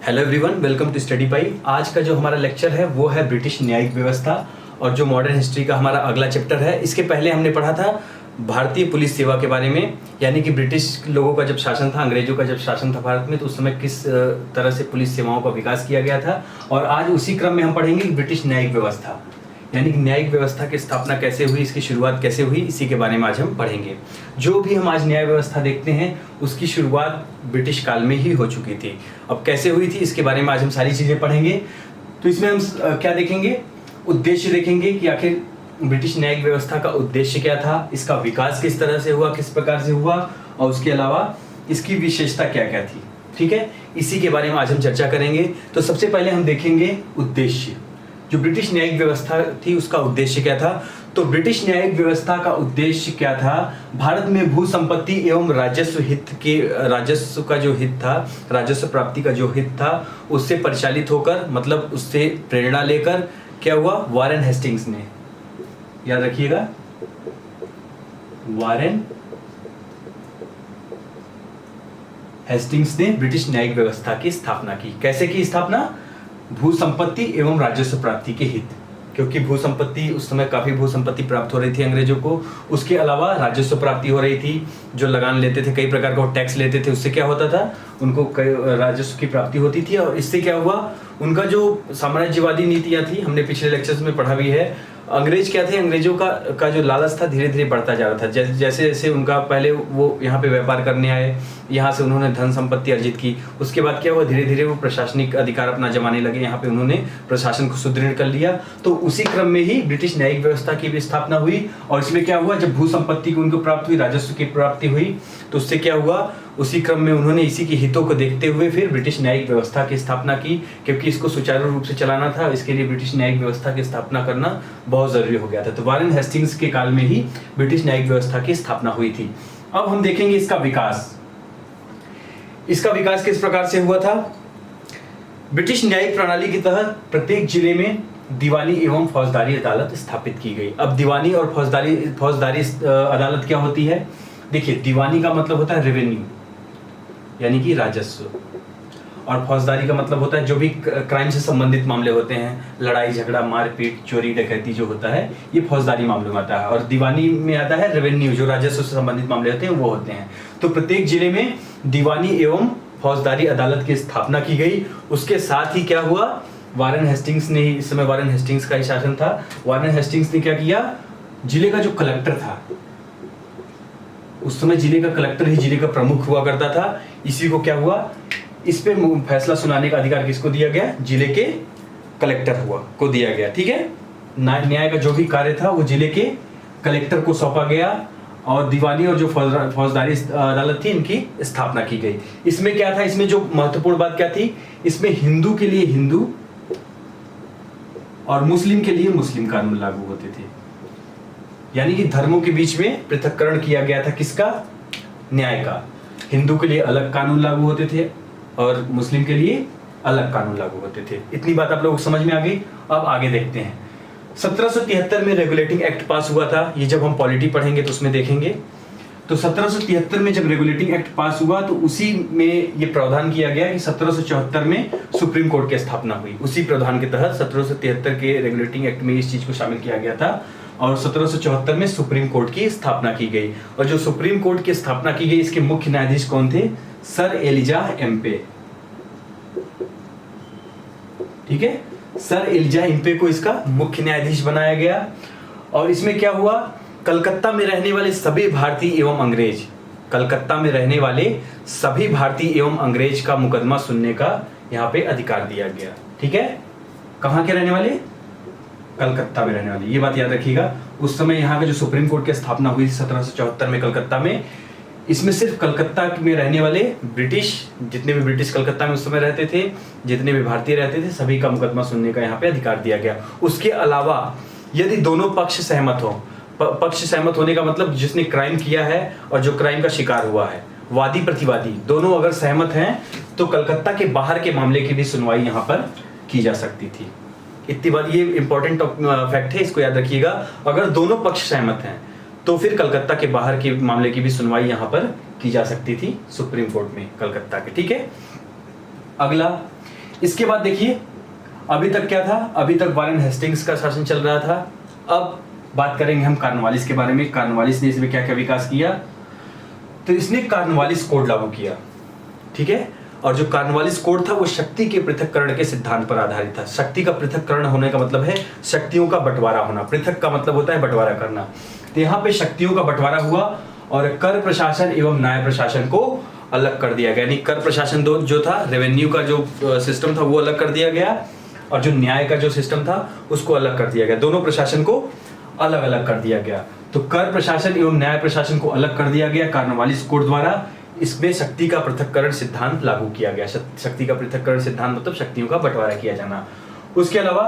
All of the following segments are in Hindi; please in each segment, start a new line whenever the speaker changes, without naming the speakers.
Hello everyone, welcome to study pie. आज का जो हमारा लेक्चर है वो है ब्रिटिश न्यायिक व्यवस्था और जो मॉडर्न हिस्ट्री का हमारा अगला चैप्टर है। इसके पहले हमने पढ़ा था भारतीय पुलिस सेवा के बारे में, यानी कि ब्रिटिश लोगों का जब शासन था, अंग्रेजों का जब शासन था भारत में, तो उस समय किस तरह से पुलिस सेवाओं का विकास किया गया था। और आज उसी क्रम में हम पढ़ेंगे ब्रिटिश न्यायिक व्यवस्था, यानी कि न्यायिक व्यवस्था की स्थापना कैसे हुई, इसकी शुरुआत कैसे हुई, इसी के बारे में आज हम पढ़ेंगे। जो भी हम आज न्याय व्यवस्था देखते हैं उसकी शुरुआत ब्रिटिश काल में ही हो चुकी थी। अब कैसे हुई थी इसके बारे में आज हम सारी चीज़ें पढ़ेंगे। तो इसमें हम क्या देखेंगे, उद्देश्य देखेंगे कि आखिर ब्रिटिश न्यायिक व्यवस्था का उद्देश्य क्या था, इसका विकास किस तरह से हुआ, किस प्रकार से हुआ, और उसके अलावा इसकी विशेषता क्या क्या थी। ठीक है, इसी के बारे में आज हम चर्चा करेंगे। तो सबसे पहले हम देखेंगे उद्देश्य। जो ब्रिटिश न्यायिक व्यवस्था थी उसका उद्देश्य क्या था। तो ब्रिटिश न्यायिक व्यवस्था का उद्देश्य क्या था, भारत में भू संपत्ति एवं राजस्व का जो हित था, राजस्व प्राप्ति का जो हित था, उससे परिचालित होकर, मतलब उससे प्रेरणा लेकर क्या हुआ, वारेन हेस्टिंग्स ने, याद रखिएगा, वारेन हेस्टिंग्स ने ब्रिटिश न्यायिक व्यवस्था की स्थापना की। कैसे की स्थापना, भू संपत्ति एवं राजस्व प्राप्ति के हित, क्योंकि भू संपत्ति उस समय काफी भू संपत्ति प्राप्त हो रही थी अंग्रेजों को, उसके अलावा राजस्व प्राप्ति हो रही थी, जो लगान लेते थे, कई प्रकार का टैक्स लेते थे, उससे क्या होता था, उनको राजस्व की प्राप्ति होती थी। और इससे क्या हुआ, उनका जो साम्राज्यवादी नीतियां थी, हमने पिछले लेक्चर्स में पढ़ा भी है, अंग्रेज क्या थे, अंग्रेजों का जो लालच था धीरे धीरे बढ़ता जा रहा था। जैसे जैसे उनका पहले वो यहाँ पे व्यापार करने आए, यहाँ से उन्होंने धन संपत्ति अर्जित की, उसके बाद क्या हुआ, धीरे धीरे वो प्रशासनिक अधिकार अपना जमाने लगे, यहाँ पे उन्होंने प्रशासन को सुदृढ़ कर लिया। तो उसी क्रम में ही ब्रिटिश न्यायिक व्यवस्था की भी स्थापना हुई। और इसमें क्या हुआ, जब भू संपत्ति को उनको प्राप्त हुई, राजस्व की प्राप्ति हुई, तो उससे क्या हुआ, उसी क्रम में उन्होंने इसी के हितों को देखते हुए फिर ब्रिटिश न्यायिक व्यवस्था की स्थापना की, क्योंकि इसको सुचारू रूप से चलाना था। इसके लिए ब्रिटिश न्यायिक व्यवस्था की स्थापना करना बहुत जरूरी हो गया था। तो वारेन हेस्टिंग्स के काल में ही ब्रिटिश न्यायिक व्यवस्था की स्थापना हुई थी। अब हम देखेंगे इसका विकास। इसका विकास किस प्रकार से हुआ था। ब्रिटिश न्यायिक प्रणाली के तहत प्रत्येक जिले में दीवानी एवं फौजदारी अदालत स्थापित की गई। अब दीवानी और फौजदारी अदालत क्या होती है, देखिए, दीवानी का मतलब होता है रेवेन्यू, यानी कि राजस्व, और फौजदारी का मतलब होता है जो भी क्राइम से संबंधित मामले होते हैं, लड़ाई झगड़ा, मारपीट, चोरी डकैती जो होता है, ये फौजदारी मामलों में आता है। और दीवानी में आता है रेवेन्यू, जो राजस्व से संबंधित मामले होते हैं वो होते हैं। तो प्रत्येक जिले में दीवानी एवं फौजदारी अदालत की स्थापना की गई। उसके साथ ही क्या हुआ, वारेन हेस्टिंग्स ने, इस समय वारेन हेस्टिंग्स का ही शासन था, वारेन हेस्टिंग्स ने क्या किया, जिले का जो कलेक्टर था, उस समय जिले का कलेक्टर ही जिले का प्रमुख हुआ करता था, इसी को क्या हुआ, इस पे फैसला सुनाने का अधिकार किसको दिया गया, जिले के कलेक्टर को दिया गया। ठीक है, न्याय का जो भी कार्य था वो जिले के कलेक्टर को सौंपा गया। और दीवानी और जो फौजदारी अदालत थी, इनकी स्थापना की गई। इसमें क्या था, इसमें जो महत्वपूर्ण बात क्या थी, इसमें हिंदू के लिए हिंदू और मुस्लिम के लिए मुस्लिम कानून लागू होते थे, यानी कि धर्मों के बीच में पृथक्करण किया गया था, किसका, न्याय का। हिंदू के लिए अलग कानून लागू होते थे और मुस्लिम के लिए अलग कानून लागू होते थे। इतनी बात आप लोगों को समझ में आ गई। अब आगे देखते हैं। 1773 में रेगुलेटिंग एक्ट पास हुआ था, ये जब हम पॉलिटी पढ़ेंगे तो उसमें देखेंगे। तो 1773 में जब रेगुलेटिंग एक्ट पास हुआ तो उसी में ये प्रावधान किया गया कि 1774 में सुप्रीम कोर्ट की स्थापना हुई। उसी प्रावधान के तहत 1773 के रेगुलेटिंग एक्ट में इस चीज को शामिल किया गया था और 1774 में सुप्रीम कोर्ट की स्थापना की गई। और जो सुप्रीम कोर्ट की स्थापना की गई, इसके मुख्य न्यायाधीश कौन थे, सर एलिजाह एम्पे। ठीक है, सर एलिजाह एम्पे को इसका मुख्य न्यायाधीश बनाया गया। और इसमें क्या हुआ, कलकत्ता में रहने वाले सभी भारतीय एवं अंग्रेज, कलकत्ता में रहने वाले सभी भारतीय एवं अंग्रेज का मुकदमा सुनने का यहाँ पे अधिकार दिया गया। ठीक है, कहाँ के रहने वाले, कलकत्ता में रहने वाले, ये बात याद रखिएगा। उस समय यहाँ का जो सुप्रीम कोर्ट की स्थापना हुई 1774 में कलकत्ता में, इसमें सिर्फ कलकत्ता में रहने वाले ब्रिटिश, जितने भी ब्रिटिश कलकत्ता में उस समय रहते थे, जितने भी भारतीय रहते थे, सभी का मुकदमा सुनने का यहाँ पे अधिकार दिया गया। उसके अलावा यदि दोनों पक्ष सहमत हो, पक्ष सहमत होने का मतलब जिसने क्राइम किया है और जो क्राइम का शिकार हुआ है, वादी प्रतिवादी दोनों अगर सहमत हैं, तो कलकत्ता के बाहर के मामले की भी सुनवाई यहाँ पर की जा सकती थी। इतनी बात, ये इंपॉर्टेंट फैक्ट है, इसको याद रखिएगा। अगर दोनों पक्ष सहमत हैं तो फिर कलकत्ता के बाहर के मामले की भी सुनवाई यहाँ पर की जा सकती थी सुप्रीम कोर्ट में कलकत्ता के। ठीक है, अगला इसके बाद देखिए अभी तक क्या था, अभी तक वारेन हेस्टिंग्स का शासन चल रहा था। अब बात करेंगे हम कॉर्नवालिस के बारे में। कॉर्नवालिस ने इसमें क्या क्या विकास किया, तो इसने कॉर्नवालिस कोड लागू किया, ठीक है। और जो कॉर्नवालिस कोड था वो शक्ति के पृथक्करण के सिद्धांत पर आधारित था। शक्ति का पृथक्करण होने का मतलब है शक्तियों का बंटवारा होना, पृथक का मतलब होता है बंटवारा करना। तो यहाँ पे शक्तियों का बंटवारा हुआ और कर प्रशासन एवं न्याय प्रशासन को अलग कर दिया गया। यानी कर प्रशासन जो था, रेवेन्यू का जो सिस्टम था वो अलग कर दिया गया, और जो न्याय का जो सिस्टम था उसको अलग कर दिया गया। दोनों प्रशासन को अलग अलग कर दिया गया। तो कर प्रशासन एवं न्याय प्रशासन को अलग कर दिया गया कॉर्नवालिस कोड द्वारा। इसमें शक्ति का पृथक्करण सिद्धांत लागू किया गया। शक्ति का पृथक्करण सिद्धांत मतलब शक्तियों का बंटवारा किया जाना। उसके अलावा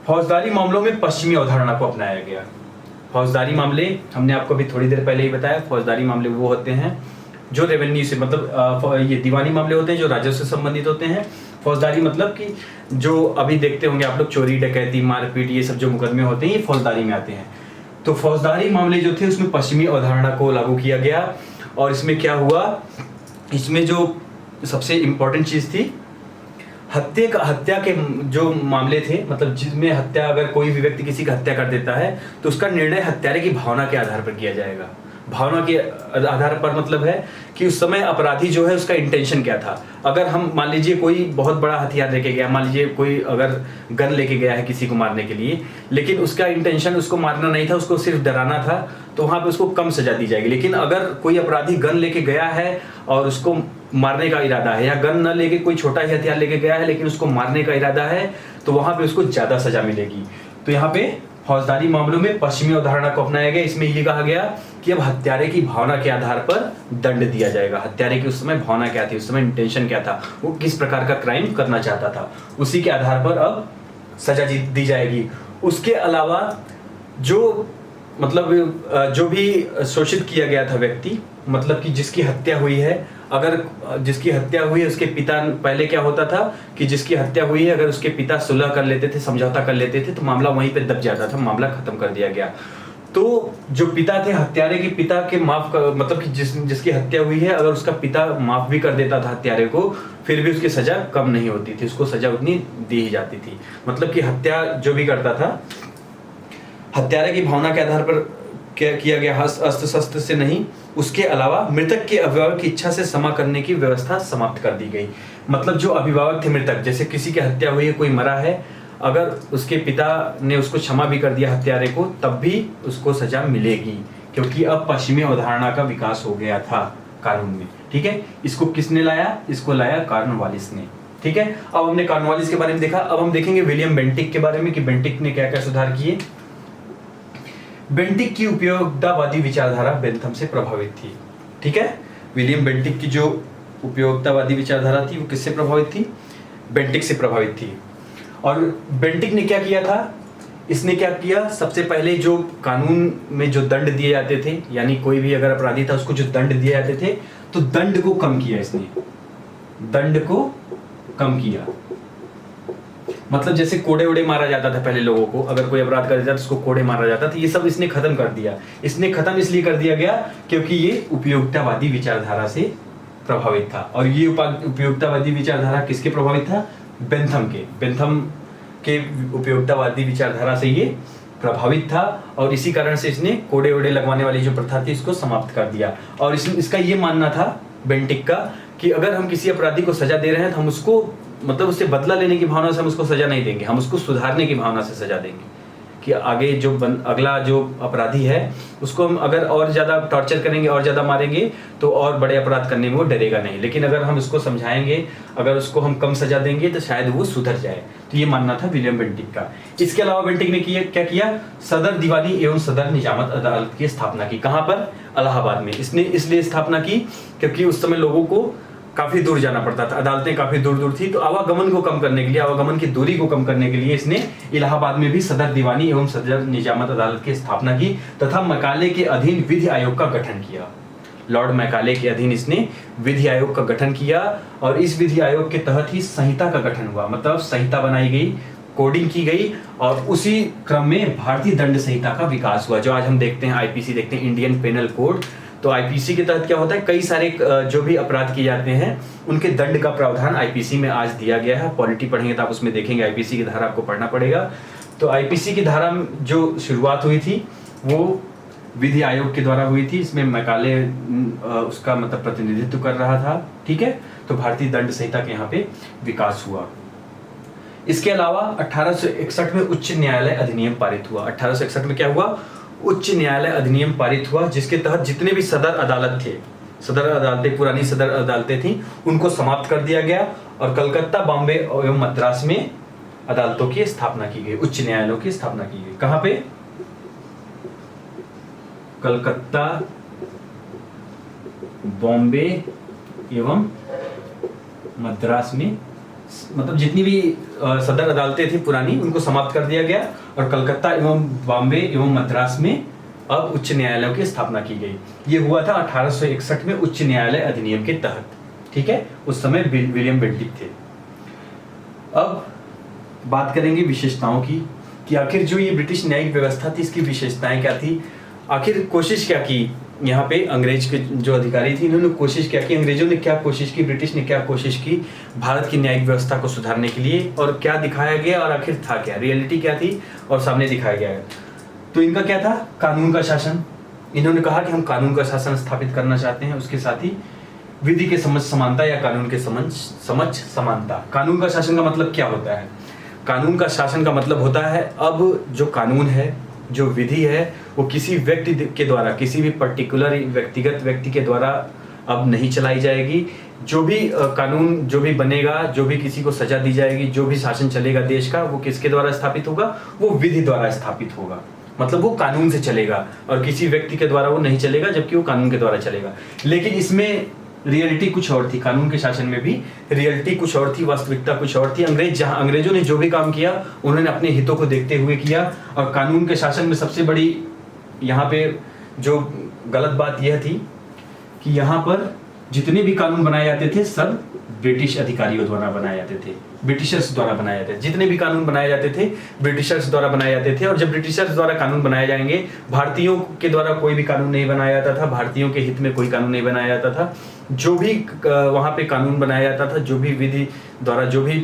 फौजदारी मामलों में पश्चिमी अवधारणा को अपनाया गया। फौजदारी मामले हमने आपको अभी थोड़ी देर पहले ही बताया, फौजदारी मामले वो होते हैं जो रेवेन्यू से, मतलब ये दीवानी मामले होते हैं जो राजस्व से संबंधित होते हैं। फौजदारी मतलब कि जो अभी देखते होंगे आप लोग, चोरी डकैती मारपीट ये सब जो मुकदमे होते हैं ये फौजदारी में आते हैं। तो फौजदारी मामले जो थे उसमें पश्चिमी अवधारणा को लागू किया गया। और इसमें क्या हुआ, इसमें जो सबसे इम्पोर्टेंट चीज थी, हत्या के जो मामले थे, मतलब जिसमें हत्या, अगर कोई भी व्यक्ति किसी का हत्या कर देता है तो उसका निर्णय हत्यारे की भावना के आधार पर किया जाएगा। भावना के आधार पर मतलब है कि उस समय अपराधी जो है उसका इंटेंशन क्या था। अगर हम मान लीजिए कोई बहुत बड़ा हथियार लेके गया, मान लीजिए कोई अगर गन लेके गया है किसी को मारने के लिए, लेकिन उसका इंटेंशन उसको मारना नहीं था, उसको सिर्फ डराना था, तो वहां पे उसको कम सजा दी जाएगी। लेकिन अगर कोई अपराधी गन लेके गया है और उसको मारने का इरादा है, या गन न लेके कोई छोटा ही हथियार लेके गया है लेकिन उसको मारने का इरादा है, तो वहां पे उसको ज्यादा सजा मिलेगी। तो यहाँ पे फौजदारी मामलों में पश्चिमी अवधारणा को अपनाया गया। इसमें ये कहा गया कि अब हत्यारे की भावना के आधार पर दंड दिया जाएगा। हत्यारे की उस समय भावना क्या थी, उस समय इंटेंशन क्या था, वो किस प्रकार का क्राइम करना चाहता था, उसी के आधार पर अब सजा दी जाएगी। उसके अलावा जो मतलब जो भी शोषित किया गया था व्यक्ति, मतलब कि जिसकी हत्या हुई है, अगर जिसकी हत्या हुई है उसके पिता, पहले क्या होता था कि जिसकी हत्या हुई है अगर उसके पिता सुलह कर लेते थे, समझौता कर लेते थे, तो मामला वहीं पे दब जाता था, मामला खत्म कर दिया गया। तो जो पिता थे, हत्यारे के पिता के मतलब कि जिसकी हत्या हुई है, अगर उसका पिता माफ भी कर देता था हत्यारे को, फिर भी उसकी सजा कम नहीं होती थी, उसको सजा उतनी दी ही जाती थी। मतलब कि हत्या जो भी करता था, हत्यारे की भावना के आधार पर क्या किया गया, अस्त्र शस्त्र से नहीं, उसके अलावा मृतक के अभिभावक की इच्छा से क्षमा करने की व्यवस्था समाप्त कर दी गई। मतलब जो अभिभावक थे मृतक, जैसे किसी की हत्या हुई है, कोई मरा है, अगर उसके पिता ने उसको क्षमा भी कर दिया हत्यारे को, तब भी उसको सजा मिलेगी, क्योंकि अब पश्चिमी अवधारणा का विकास हो गया था कानून में। ठीक है, इसको किसने लाया, इसको लाया कॉर्नवालिस ने। ठीक है, अब हमने कॉर्नवालिस के बारे में देखा। अब हम देखेंगे विलियम बेंटिक के बारे में कि बेंटिक ने क्या क्या सुधार किए। बेंटिक की उपयोगितावादी विचारधारा बेंथम से प्रभावित थी। ठीक है, विलियम बेंटिक की जो उपयोगितावादी विचारधारा थी वो किससे प्रभावित थी, बेंटिक से प्रभावित थी। और बेंटिक ने क्या किया था, इसने क्या किया, सबसे पहले जो कानून में जो दंड दिए जाते थे, यानी कोई भी अगर अपराधी था उसको जो दंड दिए जाते थे, तो दंड को कम किया इसने, दंड को कम किया। मतलब जैसे कोड़े वोड़े मारा जाता था पहले लोगों को, अगर कोई अपराध कर देता तो उसको कोड़े मारा जाता था, ये सब इसने खत्म कर दिया। इसने खत्म इसलिए कर दिया गया क्योंकि ये उपयोगितावादी विचारधारा से प्रभावित था। और ये उपयोगितावादी विचारधारा किसके प्रभावित था, बेंथम के उपयोगितावादी विचारधारा से ये प्रभावित था। और इसी कारण से इसने कोड़े वोड़े लगवाने वाली जो प्रथा थी इसको समाप्त कर दिया। और इसका ये मानना था बेंटिक का कि अगर हम किसी अपराधी को सजा दे रहे हैं तो हम उसको, मतलब उससे बदला लेने की भावना से हम उसको सजा नहीं देंगे, हम उसको सुधारने की भावना से सजा देंगे कि आगे जो अगला जो अपराधी है उसको हम अगर और ज्यादा टॉर्चर करेंगे और ज्यादा मारेंगे तो और बड़े अपराध करने में वो डरेगा नहीं। लेकिन अगर हम उसको समझाएंगे, अगर उसको हम कम सजा देंगे तो शायद वो सुधर जाए। तो ये मानना था विलियम बेंटिक का। इसके अलावा बेंटिक ने क्या किया, सदर दीवानी एवं सदर निजामत अदालत की स्थापना की। कहाँ पर, इलाहाबाद में। इसने इसलिए स्थापना की क्योंकि उस समय लोगों को काफी दूर जाना पड़ता था, अदालतें काफी दूर दूर थी, तो आवागमन को कम करने के लिए, आवागमन की दूरी को कम करने के लिए इसने इलाहाबाद में भी सदर दीवानी एवं सदर निजामत अदालत की स्थापना की तथा मैकाले के अधीन विधि आयोग का गठन किया। लॉर्ड मैकाले के अधीन इसने विधि आयोग का गठन किया और इस विधि आयोग के तहत ही संहिता का गठन हुआ। मतलब संहिता बनाई गई, कोडिंग की गई और उसी क्रम में भारतीय दंड संहिता का विकास हुआ, जो आज हम देखते हैं आईपीसी देखते हैं, इंडियन पेनल कोड। तो आईपीसी के तहत क्या होता है, कई सारे जो भी अपराध किए जाते हैं उनके दंड का प्रावधान आईपीसी में आज दिया गया है। पॉलिटी पढ़ेंगे तो आप उसमें देखेंगे आईपीसी की धारा आपको पढ़ना पड़ेगा। तो आईपीसी की धारा जो शुरुआत हुई थी वो विधि आयोग के द्वारा हुई थी। इसमें मैकाले उसका मतलब प्रतिनिधित्व कर रहा था, ठीक है। तो भारतीय दंड संहिता के यहाँ पे विकास हुआ। इसके अलावा 1861 में उच्च न्यायालय अधिनियम पारित हुआ। 1861 में क्या हुआ, उच्च न्यायालय अधिनियम पारित हुआ, जिसके तहत जितने भी सदर अदालत थे, सदर अदालतें, पुरानी सदर अदालतें थी, उनको समाप्त कर दिया गया और कलकत्ता, बॉम्बे एवं मद्रास में अदालतों की स्थापना की गई, उच्च न्यायालयों की स्थापना की गई। कहां पे, कलकत्ता, बॉम्बे एवं मद्रास में, मतलब जितनी भी सदर अदालतें थी पुरानी उनको समाप्त कर दिया गया और कलकत्ता एवं बॉम्बे एवं मद्रास में अब उच्च न्यायालयों की स्थापना की गई। ये हुआ था 1861 में उच्च न्यायालय अधिनियम के तहत, ठीक है। उस समय विलियम बेंटिक थे। अब बात करेंगे विशेषताओं की कि आखिर जो ये ब्रिटिश न्यायिक व्यवस्था थी इसकी विशेषताएं क्या थी। आखिर कोशिश क्या की यहाँ पे, अंग्रेज के जो अधिकारी थे इन्होंने कोशिश क्या की, अंग्रेजों ने क्या कोशिश की, ब्रिटिश ने क्या कोशिश की भारत की न्यायिक व्यवस्था को सुधारने के लिए, और क्या दिखाया गया और आखिर था क्या, रियलिटी क्या थी और सामने दिखाया गया है। तो इनका क्या था, कानून का शासन। इन्होंने कहा कि हम कानून का शासन स्थापित करना चाहते हैं, उसके साथ ही विधि के समझ समानता या कानून के समझ समानता। कानून का शासन का मतलब क्या होता है, कानून का शासन का मतलब होता है अब जो कानून है, जो विधि है, वो किसी व्यक्ति के द्वारा, किसी भी पर्टिकुलर व्यक्तिगत व्यक्ति के द्वारा अब नहीं चलाई जाएगी। जो भी कानून जो भी बनेगा, जो भी किसी को सजा दी जाएगी, जो भी शासन चलेगा देश का, वो किसके द्वारा स्थापित होगा, वो विधि द्वारा स्थापित होगा। मतलब वो कानून से चलेगा और किसी व्यक्ति के द्वारा वो नहीं चलेगा, जबकि वो कानून के द्वारा चलेगा। लेकिन इसमें रियलिटी कुछ और थी, कानून के शासन में भी रियलिटी कुछ और थी, वास्तविकता कुछ और थी। अंग्रेजों ने जो भी काम किया उन्होंने अपने हितों को देखते हुए किया, और कानून के शासन में सबसे बड़ी यहाँ पे जो गलत बात यह थी कि यहाँ पर जितने भी कानून बनाए जाते थे सब ब्रिटिश अधिकारियों द्वारा बनाए जाते थे, ब्रिटिशर्स द्वारा बनाए जाते थे। जितने भी कानून बनाए जाते थे ब्रिटिशर्स द्वारा बनाए जाते थे, और जब ब्रिटिशर्स द्वारा कानून बनाए जाएंगे, भारतीयों के द्वारा कोई भी कानून नहीं बनाया जाता था, भारतीयों के हित में कोई कानून नहीं बनाया जाता था। जो भी वहाँ पे कानून बनाया जाता था, जो भी विधि द्वारा जो भी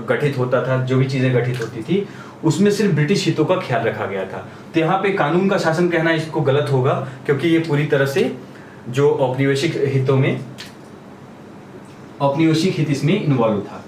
गठित होता था, जो भी चीजें गठित होती थी, उसमें सिर्फ ब्रिटिश हितों का ख्याल रखा गया था। तो यहाँ पे कानून का शासन कहना इसको गलत होगा, क्योंकि ये पूरी तरह से जो औपनिवेशिक हितों में, औपनिवेशिक हित इसमें इन्वॉल्व था,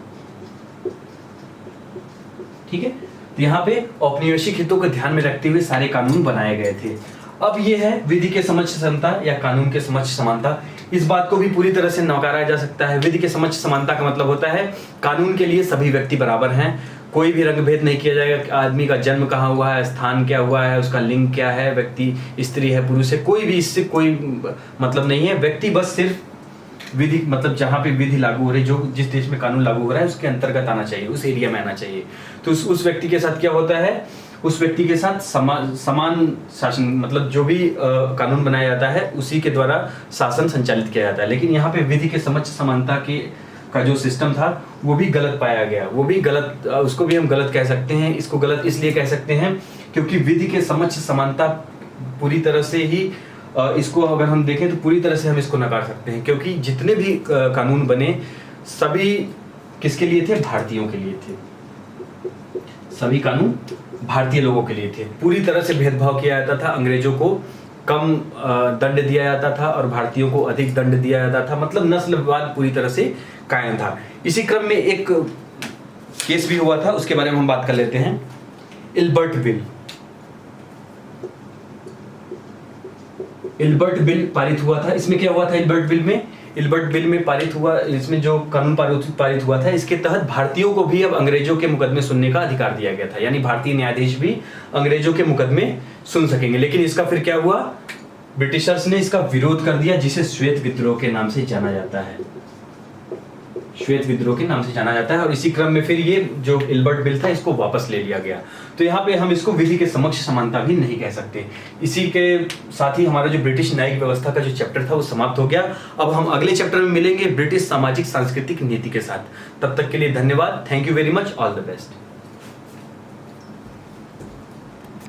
ठीक है। तो यहाँ पे औपनिवेशिक हितों को ध्यान में रखते हुए सारे कानून बनाए गए थे। अब ये है विधि के समझ समानता या कानून के समझ समानता। इस बात को भी पूरी तरह से नकारा जा सकता है। विधि के समझ समानता का मतलब होता है कानून के लिए सभी व्यक्ति बराबर हैं, कोई भी रंग भेद नहीं किया जाएगा कि आदमी का जन्म कहाँ हुआ है, स्थान क्या हुआ है, उसका लिंग क्या है, व्यक्ति स्त्री है पुरुष है, कोई भी इससे कोई मतलब नहीं है। व्यक्ति बस सिर्फ विधि, मतलब जहाँ पे विधि लागू हो रही, जो जिस देश में कानून लागू हो रहा है उसके अंतर्गत आना चाहिए, उस एरिया में आना चाहिए। तो उस व्यक्ति के साथ क्या होता है, उस व्यक्ति के साथ समान शासन, मतलब जो भी कानून बनाया जाता है उसी के द्वारा शासन संचालित किया जाता है। लेकिन यहाँ पे विधि के समझ समानता के का जो सिस्टम था वो भी गलत पाया गया, वो भी गलत, उसको भी हम गलत कह सकते हैं। इसको गलत इसलिए कह सकते हैं क्योंकि विधि के समझ समानता पूरी तरह से ही इसको अगर हम देखें तो पूरी तरह से हम इसको नकार सकते हैं, क्योंकि जितने भी कानून बने सभी किसके लिए थे, भारतीयों के लिए थे। सभी कानून भारतीय लोगों के लिए थे। पूरी तरह से भेदभाव किया जाता था, अंग्रेजों को कम दंड दिया जाता था और भारतीयों को अधिक दंड दिया जाता था। मतलब नस्लवाद पूरी तरह से कायम था। इसी क्रम में एक केस भी हुआ था, उसके बारे में हम बात कर लेते हैं। इल्बर्ट बिल, इल्बर्ट बिल पारित हुआ था। इसमें क्या हुआ था, इल्बर्ट बिल में पारित हुआ, इसमें जो कानून पारित हुआ था, इसके तहत भारतीयों को भी अब अंग्रेजों के मुकदमे सुनने का अधिकार दिया गया था। यानी भारतीय न्यायाधीश भी अंग्रेजों के मुकदमे सुन सकेंगे। लेकिन इसका फिर क्या हुआ, ब्रिटिशर्स ने इसका विरोध कर दिया, जिसे श्वेत विद्रोह के नाम से जाना जाता है। श्वेत विद्रोह के नाम से जाना जाता है। और इसी क्रम में फिर ये जो इल्बर्ट बिल था इसको वापस ले लिया गया। तो यहाँ पे हम इसको विधि के समक्ष समानता भी नहीं कह सकते। इसी के साथ ही हमारा जो ब्रिटिश न्यायिक व्यवस्था का जो चैप्टर था वो समाप्त हो गया। अब हम अगले चैप्टर में मिलेंगे ब्रिटिश सामाजिक सांस्कृतिक नीति के साथ। तब तक के लिए धन्यवाद। Thank you very much. All the best.